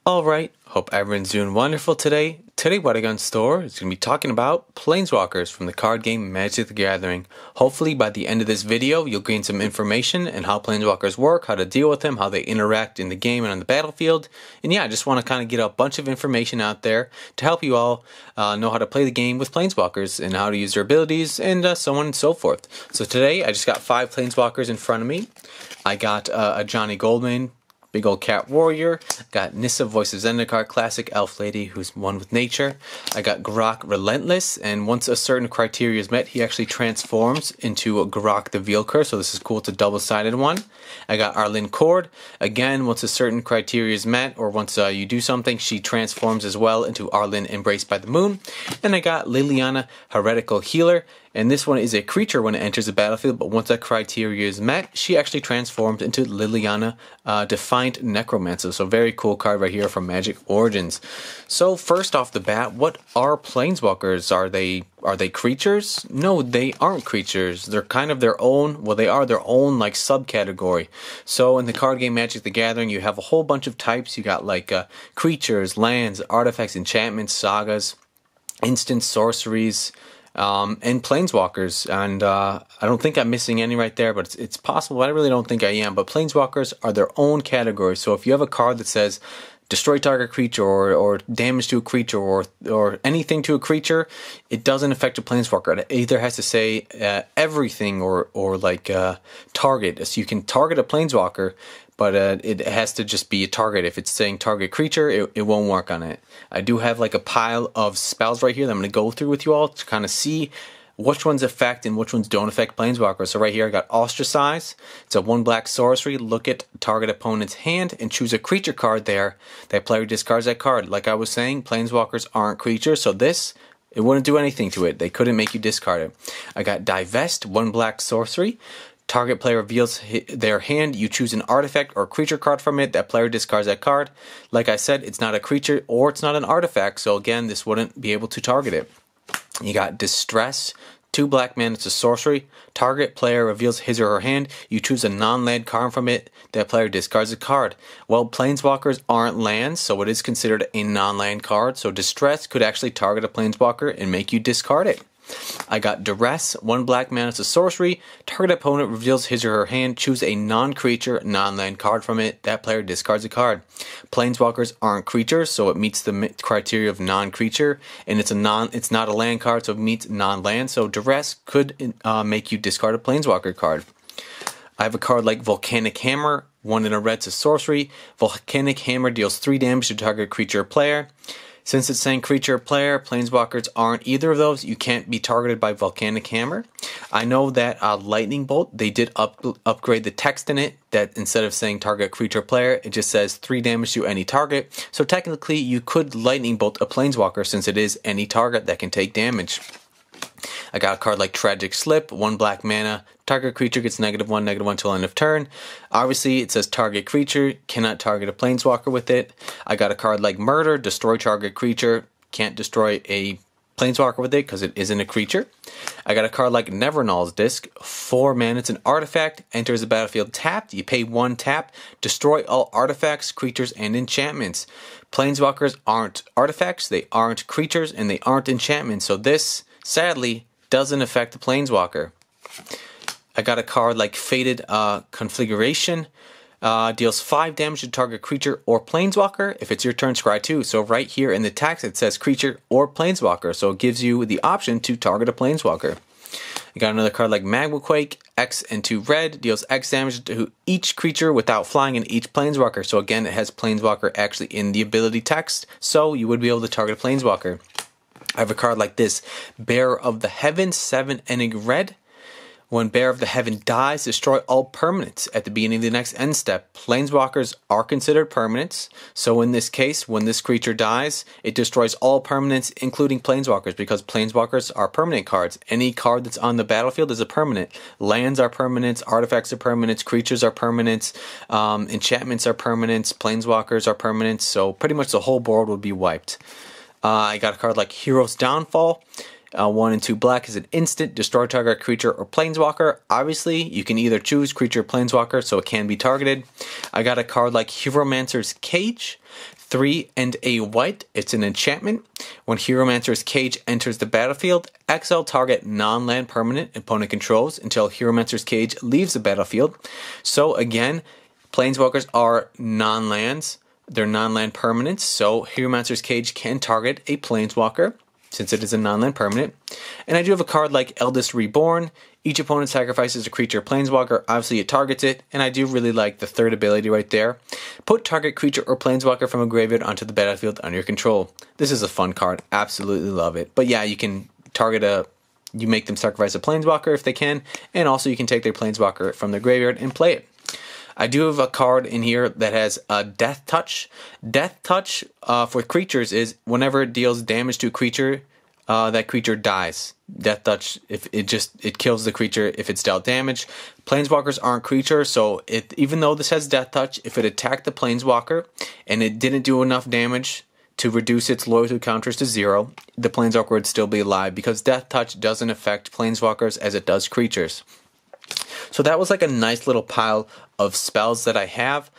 Alright, hope everyone's doing wonderful today. Today what I got in store is going to be talking about Planeswalkers from the card game Magic the Gathering. Hopefully by the end of this video you'll gain some information on how Planeswalkers work, how to deal with them, how they interact in the game and on the battlefield. And yeah, I just want to kind of get a bunch of information out there to help you all know how to play the game with Planeswalkers and how to use their abilities and so on and so forth. So today I just got 5 Planeswalkers in front of me. I got a Johnny Goldman, Big Old Cat Warrior. Got Nissa, Voice of Zenikar, Classic Elf Lady, who's one with nature. I got Garak, Relentless, and once a certain criteria is met, he actually transforms into Garak the Veilker, so this is cool. It's a double-sided one. I got Arlene Cord. Again, once a certain criteria is met, or once you do something, she transforms as well into Arlene, Embraced by the Moon. And I got Liliana, Heretical Healer. And this one is a creature when it enters the battlefield, but once that criteria is met, she actually transforms into Liliana, Defiant Necromancer. So very cool card right here from Magic Origins. So first off the bat, what are Planeswalkers? Are they creatures? No, they aren't creatures. They're kind of their own, well, they are their own like subcategory. So in the card game Magic the Gathering, you have a whole bunch of types. You got like creatures, lands, artifacts, enchantments, sagas, instant sorceries, and Planeswalkers, and I don't think I'm missing any right there, but it's possible. I really don't think I am, but Planeswalkers are their own category. So if you have a card that says destroy target creature or damage to a creature or anything to a creature, it doesn't affect a Planeswalker. It either has to say everything or like target. So you can target a Planeswalker, but it has to just be a target. If it's saying target creature, it won't work on it. I do have like a pile of spells right here that I'm going to go through with you all to kind of see which ones affect and which ones don't affect Planeswalkers. So right here I got Ostracize. It's a 1 black sorcery. Look at target opponent's hand and choose a creature card there. That player discards that card. Like I was saying, Planeswalkers aren't creatures, so this, it wouldn't do anything to it. They couldn't make you discard it. I got Divest, 1 black sorcery. Target player reveals their hand. You choose an artifact or creature card from it. That player discards that card. Like I said, it's not a creature or it's not an artifact. So again, this wouldn't be able to target it. You got Distress. 2 black mana. It's a sorcery. Target player reveals his or her hand. You choose a non-land card from it. That player discards a card. Well, Planeswalkers aren't lands, so it is considered a non-land card. So Distress could actually target a Planeswalker and make you discard it. I got Duress, 1 black mana, it's a sorcery. Target opponent reveals his or her hand. Choose a non-creature, non-land card from it. That player discards a card. Planeswalkers aren't creatures, so it meets the criteria of non-creature, and it's not a land card, so it meets non-land. So Duress could make you discard a Planeswalker card. I have a card like Volcanic Hammer, 1 in a red, it's a sorcery. Volcanic Hammer deals 3 damage to target creature or player. Since it's saying creature or player, Planeswalkers aren't either of those. You can't be targeted by Volcanic Hammer. I know that Lightning Bolt, they did upgrade the text in it, that instead of saying target creature or player, it just says 3 damage to any target. So technically, you could Lightning Bolt a Planeswalker since it is any target that can take damage. I got a card like Tragic Slip, 1 black mana. Target creature gets -1/-1 till end of turn. Obviously, it says target creature, cannot target a Planeswalker with it. I got a card like Murder, destroy target creature, can't destroy a Planeswalker with it because it isn't a creature. I got a card like Nevernull's Disc, 4 mana, it's an artifact, enters the battlefield tapped, you pay 1 tap, destroy all artifacts, creatures, and enchantments. Planeswalkers aren't artifacts, they aren't creatures, and they aren't enchantments, so this, sadly, doesn't affect the Planeswalker. I got a card like Fated Configuration. Deals 5 damage to target creature or Planeswalker. If it's your turn, scry 2. So right here in the text it says creature or Planeswalker. So it gives you the option to target a Planeswalker. I got another card like Magmaquake. X and 2 red. Deals X damage to each creature without flying and each Planeswalker. So again, it has Planeswalker actually in the ability text. So you would be able to target a Planeswalker. I have a card like this. Bearer of the Heavens, 7 Enig red. When Bearer of the Heaven dies, destroy all permanents at the beginning of the next end step. Planeswalkers are considered permanents, so in this case, when this creature dies, it destroys all permanents, including Planeswalkers, because Planeswalkers are permanent cards. Any card that's on the battlefield is a permanent. Lands are permanents, artifacts are permanents, creatures are permanents, enchantments are permanents, Planeswalkers are permanents, so pretty much the whole board would be wiped. I got a card like Hero's Downfall. 1 and 2 black is an instant, destroy target creature or planeswalker. Obviously, you can either choose creature or planeswalker, so it can be targeted. I got a card like Hieromancer's Cage, 3 and a white. It's an enchantment. When Hieromancer's Cage enters the battlefield, exile target non-land permanent opponent controls until Hieromancer's Cage leaves the battlefield. So again, planeswalkers are non-lands. They're non-land permanents, so Hieromancer's Cage can target a planeswalker since it is a non-land permanent. And I do have a card like Eldest Reborn. Each opponent sacrifices a creature or planeswalker. Obviously, it targets it, and I do really like the third ability right there. Put target creature or planeswalker from a graveyard onto the battlefield under your control. This is a fun card. Absolutely love it. But yeah, you can target you make them sacrifice a planeswalker if they can, and also you can take their planeswalker from their graveyard and play it. I do have a card in here that has a Death Touch. Death Touch for creatures is whenever it deals damage to a creature, that creature dies. Death Touch, if it kills the creature if it's dealt damage. Planeswalkers aren't creatures, so even though this has Death Touch, if it attacked the planeswalker and it didn't do enough damage to reduce its loyalty counters to 0, the planeswalker would still be alive because Death Touch doesn't affect planeswalkers as it does creatures. So that was like a nice little pile of spells that I have.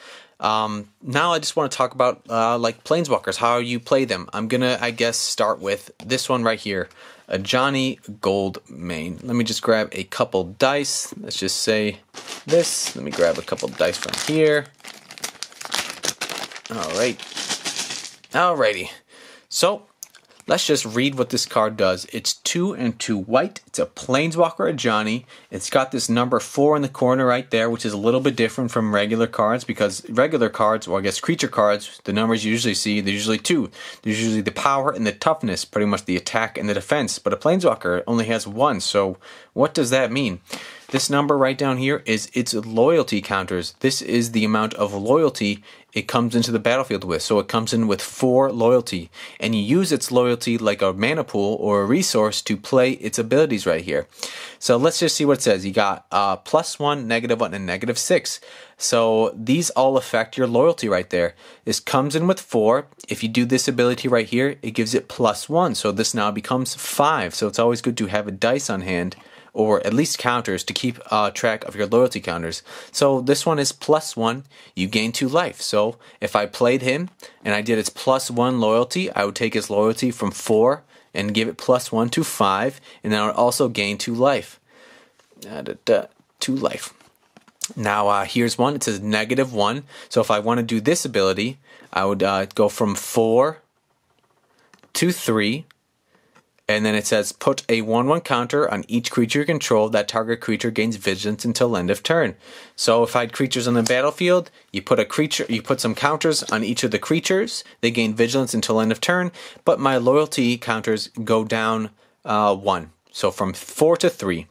Now I just want to talk about like planeswalkers, how you play them. I'm gonna, I guess, start with this one right here, a Johnny Goldmane. Let me just grab a couple dice. Let's just say this. Let me grab a couple dice from here. Alrighty. So let's just read what this card does. It's 2 and 2 white. It's a planeswalker, a Johnny. It's got this number 4 in the corner right there, which is a little bit different from regular cards because regular cards, or I guess creature cards, the numbers you usually see, they're usually 2. There's usually the power and the toughness, pretty much the attack and the defense. But a planeswalker only has 1. So what does that mean? This number right down here is its loyalty counters. This is the amount of loyalty it comes into the battlefield with. So it comes in with 4 loyalty. And you use its loyalty like a mana pool or a resource to play its abilities right here. So let's just see what it says. You got +1, -1, and -6. So these all affect your loyalty right there. This comes in with 4. If you do this ability right here, it gives it +1. So this now becomes 5. So it's always good to have a dice on hand, or at least counters, to keep track of your loyalty counters. So this one is +1, you gain 2 life. So if I played him and I did its +1 loyalty, I would take his loyalty from 4 and give it +1 to 5, and then I would also gain 2 life. 2 life. Now here's one, it says -1. So if I want to do this ability, I would go from 4 to 3. And then it says, put a 1/1 counter on each creature you control. That target creature gains vigilance until end of turn. So if I had creatures on the battlefield, you put some counters on each of the creatures. They gain vigilance until end of turn. But my loyalty counters go down 1. So from 4 to 3.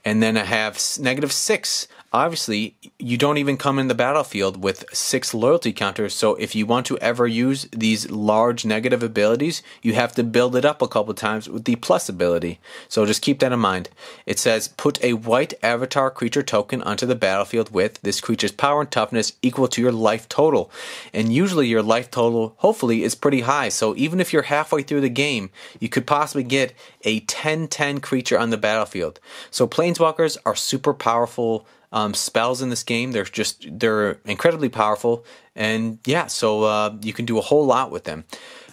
And then I have -6. Obviously, you don't even come in the battlefield with 6 loyalty counters, so if you want to ever use these large negative abilities, you have to build it up a couple times with the plus ability. So just keep that in mind. It says, put a white avatar creature token onto the battlefield with this creature's power and toughness equal to your life total. And usually your life total, hopefully, is pretty high, so even if you're halfway through the game, you could possibly get a 10/10 creature on the battlefield. So Planeswalkers are super powerful spells in this game. They're incredibly powerful, and yeah, so you can do a whole lot with them.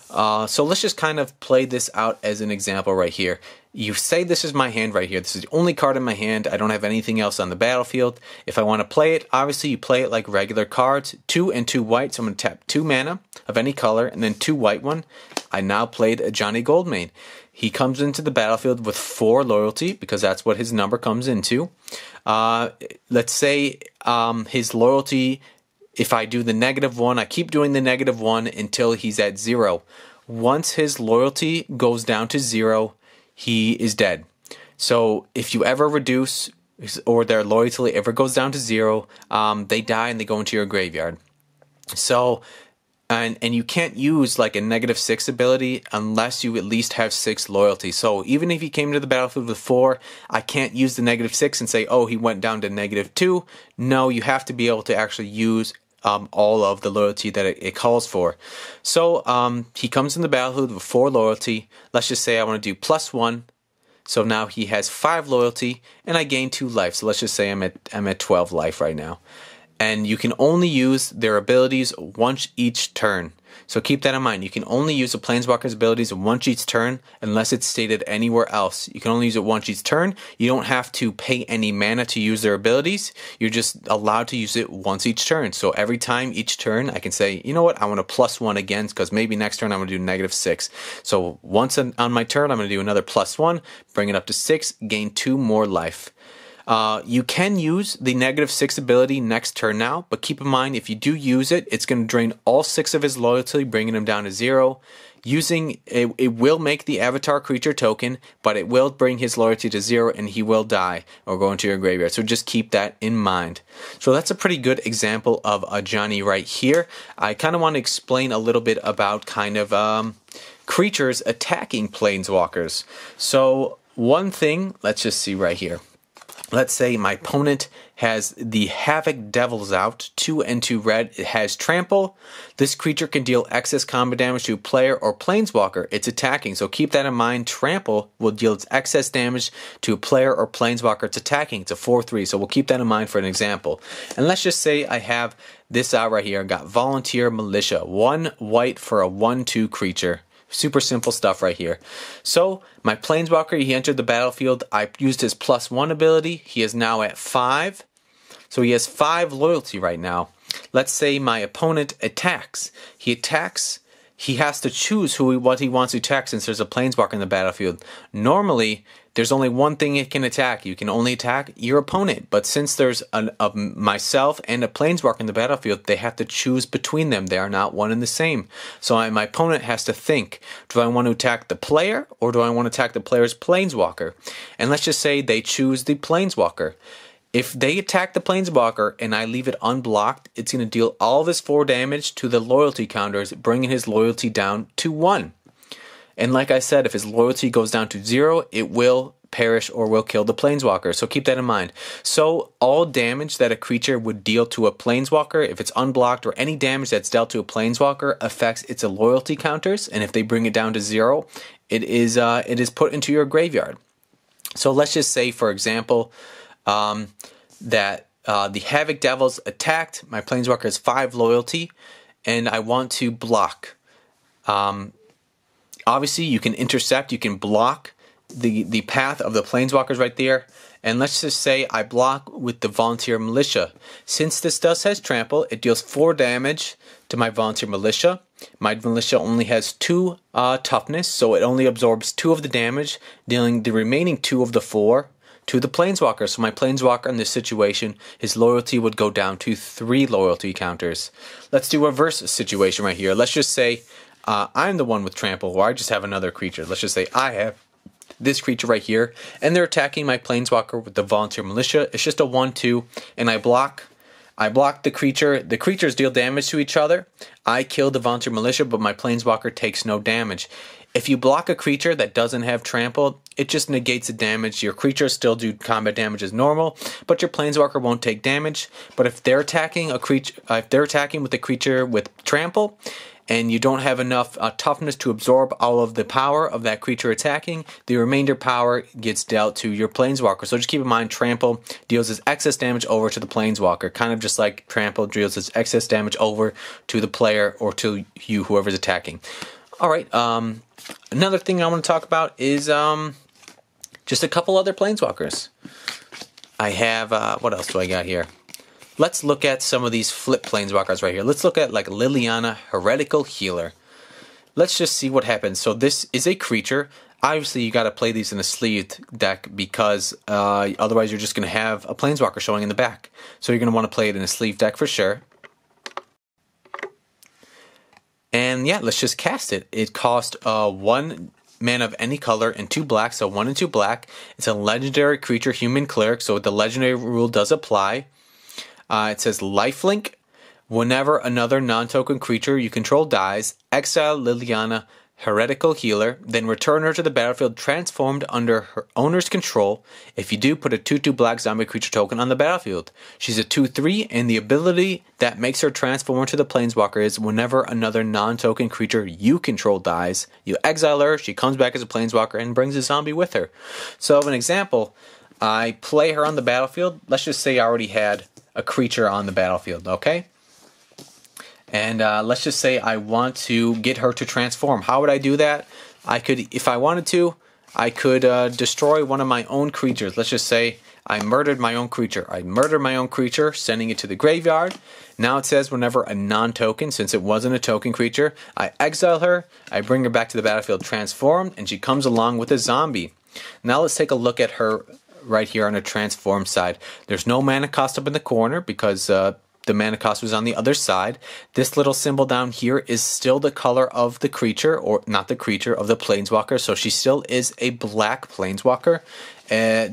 So let's just kind of play this out as an example right here. You say this is my hand right here. This is the only card in my hand. I don't have anything else on the battlefield. If I want to play it, obviously you play it like regular cards. 2 and 2 white, so I'm going to tap 2 mana of any color, and then 2 white one. I now played a Johnny Goldmane. He comes into the battlefield with 4 loyalty, because that's what his number comes into. Let's say his loyalty, if I do the -1, I keep doing the -1 until he's at 0. Once his loyalty goes down to 0, he is dead. So if you ever reduce, or their loyalty ever goes down to 0, they die and they go into your graveyard. So, and you can't use like a -6 ability unless you at least have 6 loyalty. So even if he came to the battlefield with 4, I can't use the -6 and say, oh, he went down to -2. No, you have to be able to actually use all of the loyalty that it calls for. So he comes in the battlefield with 4 loyalty. Let's just say I want to do +1. So now he has 5 loyalty, and I gain 2 life. So let's just say I'm at 12 life right now. And you can only use their abilities once each turn. So keep that in mind. You can only use a Planeswalker's abilities once each turn unless it's stated anywhere else. You can only use it once each turn. You don't have to pay any mana to use their abilities. You're just allowed to use it once each turn. So every time each turn, I can say, you know what, I want a +1 again because maybe next turn I'm going to do -6. So once on my turn, I'm going to do another +1, bring it up to 6, gain 2 more life. You can use the -6 ability next turn now, but keep in mind if you do use it, it's going to drain all 6 of his loyalty, bringing him down to 0. Using it will make the avatar creature token, but it will bring his loyalty to 0 and he will die or go into your graveyard. So just keep that in mind. So that's a pretty good example of a Johnny right here. I kind of want to explain a little bit about kind of creatures attacking Planeswalkers. So one thing, let's just see right here. Let's say my opponent has the Havoc Devils out, 2 and 2 red. It has Trample. This creature can deal excess combat damage to a player or Planeswalker it's attacking. So keep that in mind. Trample will deal its excess damage to a player or Planeswalker it's attacking. It's a 4/3. So we'll keep that in mind for an example. And let's just say I have this out right here. I got Volunteer Militia. 1 white for a 1/2 creature. Super simple stuff right here. So my Planeswalker, he entered the battlefield. I used his +1 ability. He is now at 5. So he has 5 loyalty right now. Let's say my opponent attacks. He attacks. He has to choose what he wants to attack since there's a Planeswalker in the battlefield. Normally, there's only one thing it can attack. You can only attack your opponent. But since there's myself and a Planeswalker in the battlefield, they have to choose between them. They are not one and the same. So my opponent has to think, do I want to attack the player or do I want to attack the player's Planeswalker? And let's just say they choose the Planeswalker. If they attack the Planeswalker and I leave it unblocked, it's going to deal all of his 4 damage to the loyalty counters, bringing his loyalty down to 1. And like I said, if his loyalty goes down to 0, it will perish or will kill the Planeswalker. So keep that in mind. So all damage that a creature would deal to a Planeswalker, if it's unblocked, or any damage that's dealt to a Planeswalker affects its loyalty counters. And if they bring it down to 0, it is put into your graveyard. So let's just say, for example, that the Havoc Devils attacked. My Planeswalker has 5 loyalty, and I want to block. Obviously, you can intercept, you can block the path of the Planeswalkers right there. And let's just say I block with the Volunteer Militia. Since this has Trample, it deals 4 damage to my Volunteer Militia. My Militia only has 2 toughness, so it only absorbs 2 of the damage, dealing the remaining 2 of the 4 to the Planeswalker. So my Planeswalker in this situation, his loyalty would go down to 3 loyalty counters. Let's do a reverse situation right here. Let's just say I'm the one with Trample, or I just have another creature. Let's just say I have this creature right here, and they're attacking my Planeswalker with the Volunteer Militia. It's just a 1/2, and I block the creature. The creatures deal damage to each other. I kill the Volunteer Militia, but my Planeswalker takes no damage. If you block a creature that doesn't have Trample, it just negates the damage. Your creatures still do combat damage as normal, but your Planeswalker won't take damage. But if they're attacking with a creature with Trample, and you don't have enough toughness to absorb all of the power of that creature attacking, the remainder power gets dealt to your Planeswalker. So just keep in mind, Trample deals its excess damage over to the Planeswalker, kind of just like Trample deals its excess damage over to the player or to you, whoever's attacking. All right, another thing I want to talk about is just a couple other Planeswalkers. I have, what else do I got here? Let's look at some of these flip Planeswalkers right here. Let's look at like Liliana, Heretical Healer. Let's just see what happens. So this is a creature. Obviously, you got to play these in a sleeved deck because otherwise you're just going to have a Planeswalker showing in the back. So you're going to want to play it in a sleeved deck for sure. And yeah, let's just cast it. It cost 1 mana of any color and 2 black, so 1 and 2 black. It's a legendary creature, Human Cleric, so the legendary rule does apply. It says lifelink. Whenever another non-token creature you control dies, exile Liliana Heretical Healer, then return her to the battlefield transformed under her owner's control. If you do, put a 2/2 black zombie creature token on the battlefield. She's a 2/3, and the ability that makes her transform into the Planeswalker is whenever another non-token creature you control dies, you exile her, she comes back as a Planeswalker and brings a zombie with her. So, an example, I play her on the battlefield. Let's just say I already had a creature on the battlefield, okay? And let's just say I want to get her to transform. How would I do that? I could, if I wanted to, I could destroy one of my own creatures. Let's just say I murdered my own creature. I murdered my own creature, sending it to the graveyard. Now it says whenever a non-token, since it wasn't a token creature, I exile her, I bring her back to the battlefield transformed, and she comes along with a zombie. Now let's take a look at her right here on the transform side. There's no mana cost up in the corner because the mana cost was on the other side. This little symbol down here is still the color of the creature, or not the creature, of the Planeswalker. So she still is a black Planeswalker.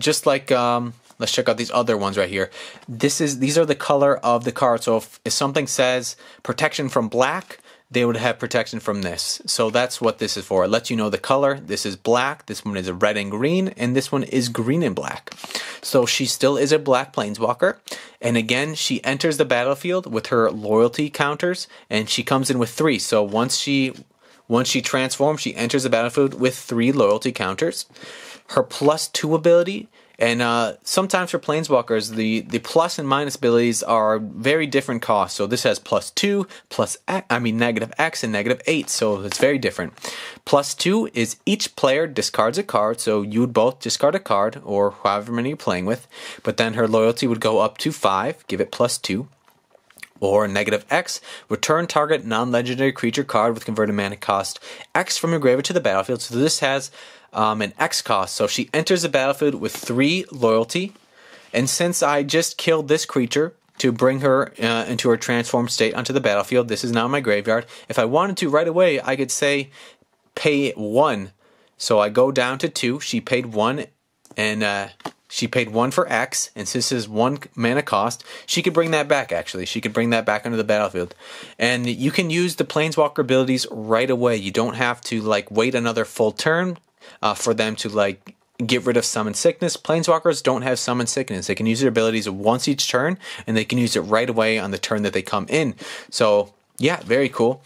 Just like, let's check out these other ones right here. These are the color of the card. So if something says protection from black, they would have protection from this. So that's what this is for. It lets you know the color. This is black, this one is a red and green, and this one is green and black. So she still is a black Planeswalker. And again, she enters the battlefield with her loyalty counters, and she comes in with 3. So once she transforms, she enters the battlefield with 3 loyalty counters. Her +2 ability, and sometimes for Planeswalkers, the plus and minus abilities are very different costs. So this has +2, -X and -8, so it's very different. +2 is each player discards a card, so you would both discard a card, or however many you're playing with, but then her loyalty would go up to 5, give it +2. Or -X, return target non-legendary creature card with converted mana cost X from your graveyard to the battlefield. So this has an X cost. So she enters the battlefield with 3 loyalty. And since I just killed this creature to bring her into her transformed state onto the battlefield, this is now my graveyard. If I wanted to right away, I could say pay 1. So I go down to 2. She paid 1, and she paid 1 for X, and since this is 1 mana cost, she could bring that back, actually. She could bring that back onto the battlefield. And you can use the Planeswalker abilities right away. You don't have to, like, wait another full turn for them to, like, get rid of Summon Sickness. Planeswalkers don't have Summon Sickness. They can use their abilities once each turn, and they can use it right away on the turn that they come in. So, yeah, very cool.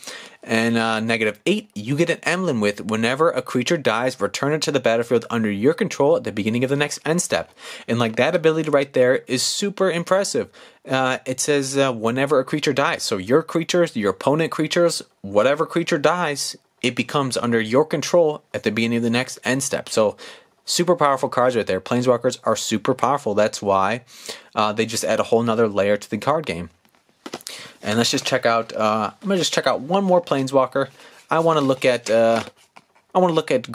And -8, you get an emblem with whenever a creature dies, return it to the battlefield under your control at the beginning of the next end step. And like that ability right there is super impressive. It says whenever a creature dies. So your creatures, your opponent creatures, whatever creature dies, it becomes under your control at the beginning of the next end step. So super powerful cards right there. Planeswalkers are super powerful. That's why they just add a whole nother layer to the card game. And let's just check out. I'm gonna just check out one more Planeswalker. I want to look at.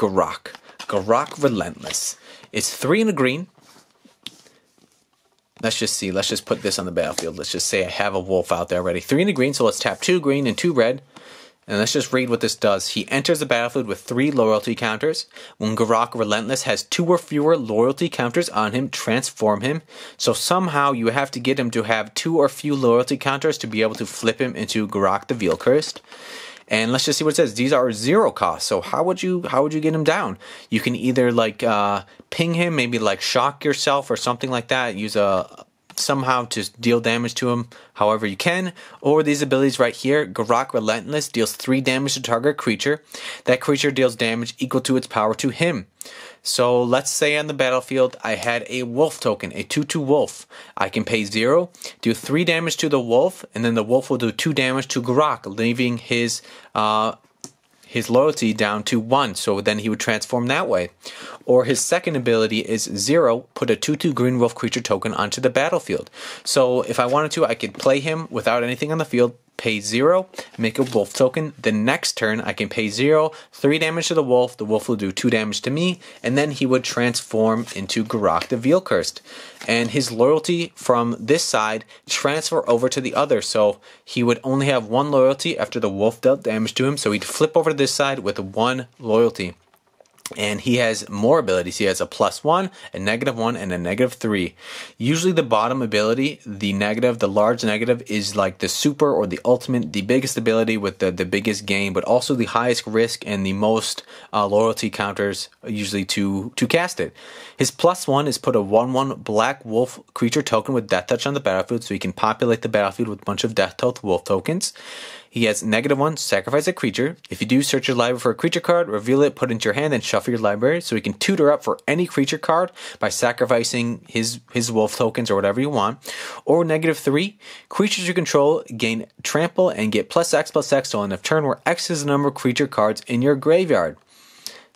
Garak. Garak Relentless. It's 3 and a green. Let's just see. Let's just put this on the battlefield. Let's just say I have a wolf out there already. 3 and a green. So let's tap 2 green and 2 red. And let's just read what this does. He enters the battlefield with 3 loyalty counters. When Garak Relentless has 2 or fewer loyalty counters on him, transform him. So somehow you have to get him to have 2 or few loyalty counters to be able to flip him into Garak the Veil Cursed. And let's just see what it says. These are 0 cost. So how would you get him down? You can either like ping him, maybe like shock yourself or something like that. Use somehow to deal damage to him however you can, or these abilities right here. Garak Relentless deals 3 damage to target creature. That creature deals damage equal to its power to him. So let's say on the battlefield I had a wolf token, a 2/2 wolf. I can pay 0, do 3 damage to the wolf, and then the wolf will do 2 damage to Garak, leaving his loyalty down to 1, so then he would transform that way. Or his second ability is 0, put a 2/2 green wolf creature token onto the battlefield. So if I wanted to, I could play him without anything on the field, pay 0, make a wolf token. The next turn, I can pay 0, 3 damage to the wolf will do 2 damage to me, and then he would transform into Garak the Veil Cursed. And his loyalty from this side transfer over to the other, so he would only have 1 loyalty after the wolf dealt damage to him, so he'd flip over to this side with 1 loyalty. And he has more abilities. He has a +1, a -1, and a -3. Usually the bottom ability, the negative, the large negative, is like the super or the ultimate, the biggest ability with the biggest gain, but also the highest risk and the most loyalty counters usually to cast it. His +1 is put a 1/1 black wolf creature token with death touch on the battlefield, so he can populate the battlefield with a bunch of death touch wolf tokens. He has -1, sacrifice a creature. If you do, search your library for a creature card, reveal it, put it into your hand, then shuffle your library. So he can tutor up for any creature card by sacrificing his wolf tokens or whatever you want. Or -3, creatures you control gain trample and get +X/+X till end of turn, where X is the number of creature cards in your graveyard.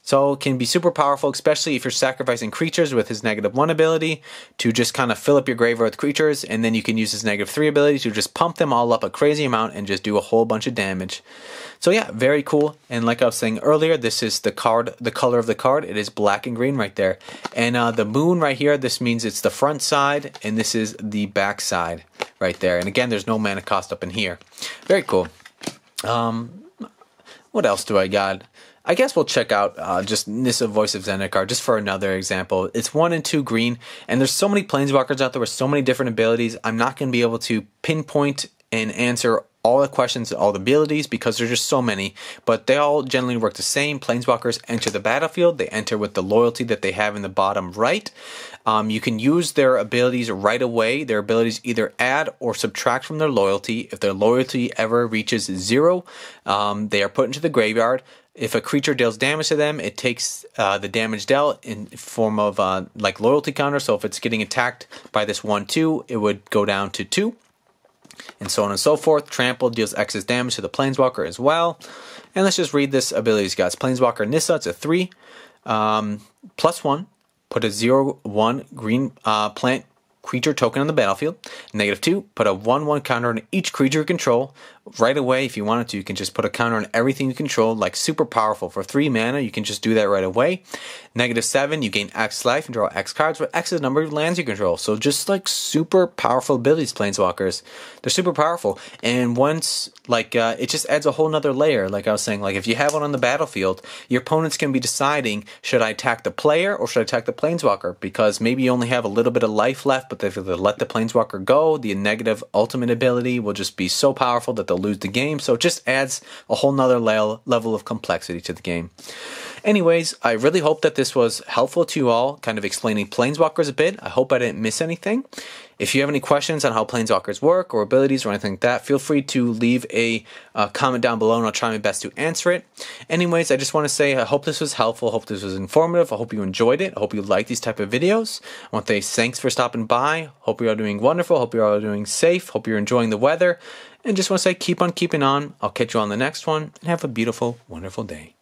So it can be super powerful, especially if you're sacrificing creatures with his -1 ability to just kind of fill up your graveyard with creatures, and then you can use his -3 ability to just pump them all up a crazy amount and just do a whole bunch of damage. So yeah, very cool. And like I was saying earlier, this is the card, the color of the card. It is black and green right there. And the moon right here, this means it's the front side, and this is the back side right there. And again, there's no mana cost up in here. Very cool. What else do I got? I guess we'll check out just Nissa Voice of Zenikar just for another example. It's 1 and 2 green, and there's so many Planeswalkers out there with so many different abilities. I'm not going to be able to pinpoint and answer all the questions, all the abilities, because there's just so many, but they all generally work the same. Planeswalkers enter the battlefield. They enter with the loyalty that they have in the bottom right. You can use their abilities right away. Their abilities either add or subtract from their loyalty. If their loyalty ever reaches 0, they are put into the graveyard. If a creature deals damage to them, it takes the damage dealt in form of like loyalty counter. So if it's getting attacked by this 1/2, it would go down to 2. And so on and so forth. Trample deals excess damage to the Planeswalker as well. And let's just read this abilities, guys. Planeswalker Nissa, it's a 3. +1, put a 0/1 green plant creature token on the battlefield. -2, put a 1/1 counter on each creature you control. Right away, if you wanted to, you can just put a counter on everything you control, like super powerful. For 3 mana, you can just do that right away. -7, you gain X life and draw X cards, where X is the number of lands you control. So just like super powerful abilities, Planeswalkers. They're super powerful. And once, like, it just adds a whole nother layer. Like I was saying, like if you have one on the battlefield, your opponents can be deciding, should I attack the player or should I attack the Planeswalker? Because maybe you only have a little bit of life left, but if they let the Planeswalker go, the negative ultimate ability will just be so powerful that they'll lose the game. So it just adds a whole nother level of complexity to the game. Anyways, I really hope that this was helpful to you all, kind of explaining Planeswalkers a bit. I hope I didn't miss anything. If you have any questions on how Planeswalkers work or abilities or anything like that, feel free to leave a comment down below and I'll try my best to answer it. Anyways, I just want to say I hope this was helpful. I hope this was informative. I hope you enjoyed it. I hope you like these type of videos. I want to say thanks for stopping by. Hope you're all doing wonderful. Hope you're all doing safe. Hope you're enjoying the weather. And just want to say keep on keeping on. I'll catch you on the next one and have a beautiful, wonderful day.